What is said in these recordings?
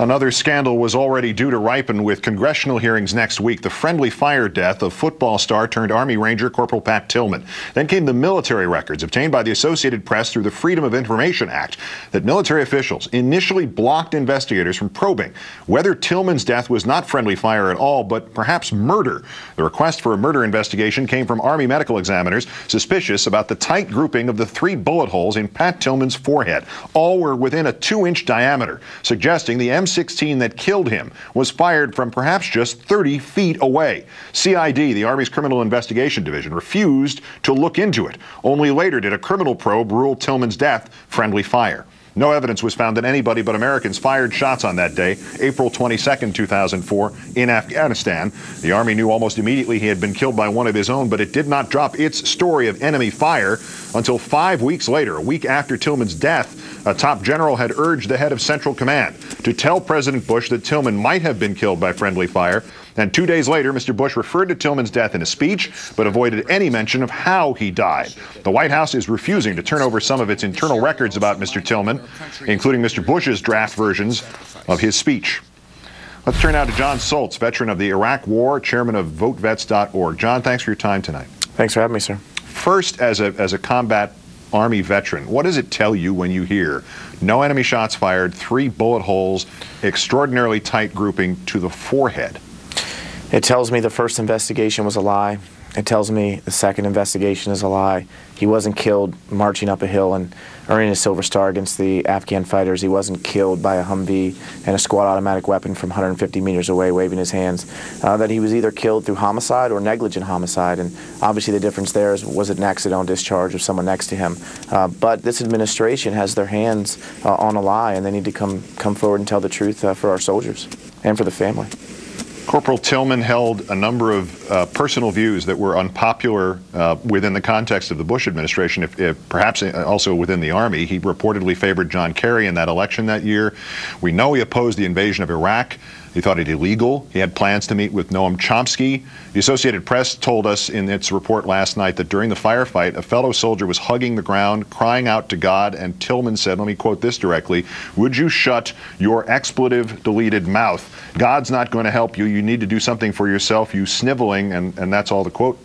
Another scandal was already due to ripen with congressional hearings next week. The friendly fire death of football star turned Army Ranger Corporal Pat Tillman. Then came the military records obtained by the Associated Press through the Freedom of Information Act that military officials initially blocked investigators from probing whether Tillman's death was not friendly fire at all, but perhaps murder. The request for a murder investigation came from Army medical examiners suspicious about the tight grouping of the 3 bullet holes in Pat Tillman's forehead. All were within a 2-inch diameter, suggesting the M16 that killed him was fired from perhaps just 30 feet away. CID, the Army's Criminal Investigation Division, refused to look into it. Only later did a criminal probe rule Tillman's death friendly fire. No evidence was found that anybody but Americans fired shots on that day, April 22, 2004, in Afghanistan. The Army knew almost immediately he had been killed by one of his own, but it did not drop its story of enemy fire until 5 weeks later, a week after Tillman's death. A top general had urged the head of Central Command to tell President Bush that Tillman might have been killed by friendly fire. And 2 days later, Mr. Bush referred to Tillman's death in a speech, but avoided any mention of how he died. The White House is refusing to turn over some of its internal records about Mr. Tillman, including Mr. Bush's draft versions of his speech. Let's turn now to John Soltz, veteran of the Iraq War, chairman of VoteVets.org. John, thanks for your time tonight. Thanks for having me, sir. First, as a combat Army veteran, what does it tell you when you hear no enemy shots fired, 3 bullet holes, extraordinarily tight grouping to the forehead? It tells me the first investigation was a lie. It tells me the second investigation is a lie. He wasn't killed marching up a hill and earning a Silver Star against the Afghan fighters. He wasn't killed by a Humvee and a squad automatic weapon from 150 meters away waving his hands. That he was either killed through homicide or negligent homicide. And obviously the difference there is, was it an accidental discharge of someone next to him? But this administration has their hands on a lie, and they need to come forward and tell the truth for our soldiers and for the family. Corporal Tillman held a number of personal views that were unpopular within the context of the Bush administration, if perhaps also within the Army. He reportedly favored John Kerry in that election that year. We know he opposed the invasion of Iraq. He thought it illegal. He had plans to meet with Noam Chomsky. The Associated Press told us in its report last night that during the firefight, a fellow soldier was hugging the ground, crying out to God, and Tillman said, let me quote this directly, "Would you shut your expletive-deleted mouth? God's not going to help you. You need to do something for yourself, you sniveling," and that's all the quote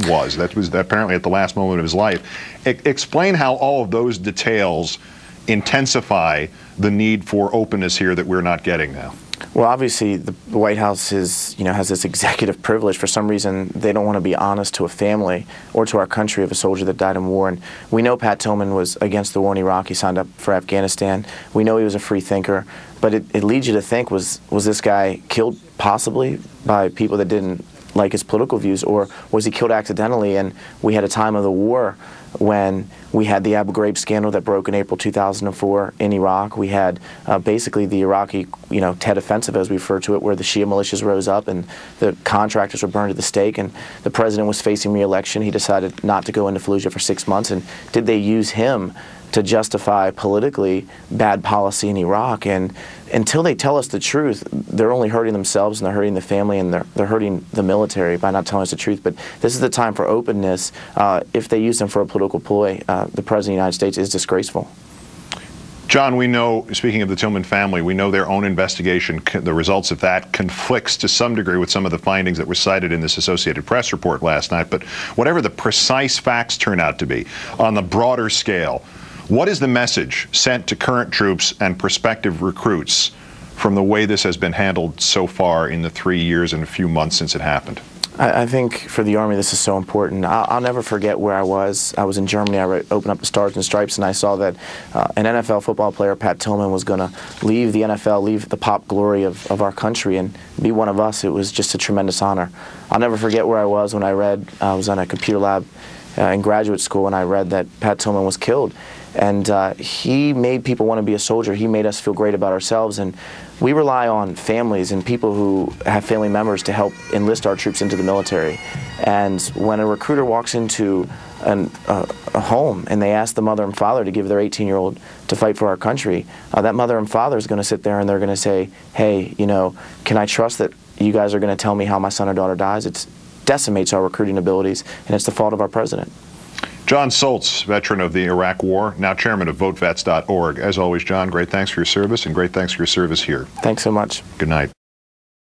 was. That was apparently at the last moment of his life. Explain how all of those details intensify the need for openness here that we're not getting now. Well, obviously, the White House has this executive privilege. For some reason, they don't want to be honest to a family or to our country of a soldier that died in war. And we know Pat Tillman was against the war in Iraq. He signed up for Afghanistan. We know he was a free thinker. But it leads you to think, was this guy killed possibly by people that didn't like his political views, or was he killed accidentally? And we had a time of the war when we had the Abu Ghraib scandal that broke in April 2004 in Iraq. We had basically the Iraqi, Tet Offensive, as we refer to it, where the Shia militias rose up and the contractors were burned at the stake, and the president was facing re-election. He decided not to go into Fallujah for 6 months, and did they use him to justify politically bad policy in Iraq? And until they tell us the truth, they're only hurting themselves, and they're hurting the family, and they're hurting the military by not telling us the truth. But this is the time for openness. If they use them for a political ploy, the President of the United States is disgraceful. John, we know, speaking of the Tillman family, we know their own investigation, the results of that conflicts to some degree with some of the findings that were cited in this Associated Press report last night. But whatever the precise facts turn out to be, on the broader scale, what is the message sent to current troops and prospective recruits from the way this has been handled so far in the 3 years and a few months since it happened? I think for the Army this is so important. I'll never forget where I was. I was in Germany. I opened up the Stars and Stripes, and I saw that an NFL football player, Pat Tillman, was going to leave the NFL, leave the pop glory of our country, and be one of us. It was just a tremendous honor. I'll never forget where I was when I read, I was on a computer lab in graduate school, and I read that Pat Tillman was killed. And he made people want to be a soldier. He made us feel great about ourselves. And we rely on families and people who have family members to help enlist our troops into the military. And when a recruiter walks into a home and they ask the mother and father to give their 18-year-old to fight for our country, that mother and father is going to sit there and they're going to say, hey, can I trust that you guys are going to tell me how my son or daughter dies? It decimates our recruiting abilities, and it's the fault of our president. John Soltz, veteran of the Iraq War, now chairman of VoteVets.org. As always, John, great thanks for your service, and great thanks for your service here. Thanks so much. Good night.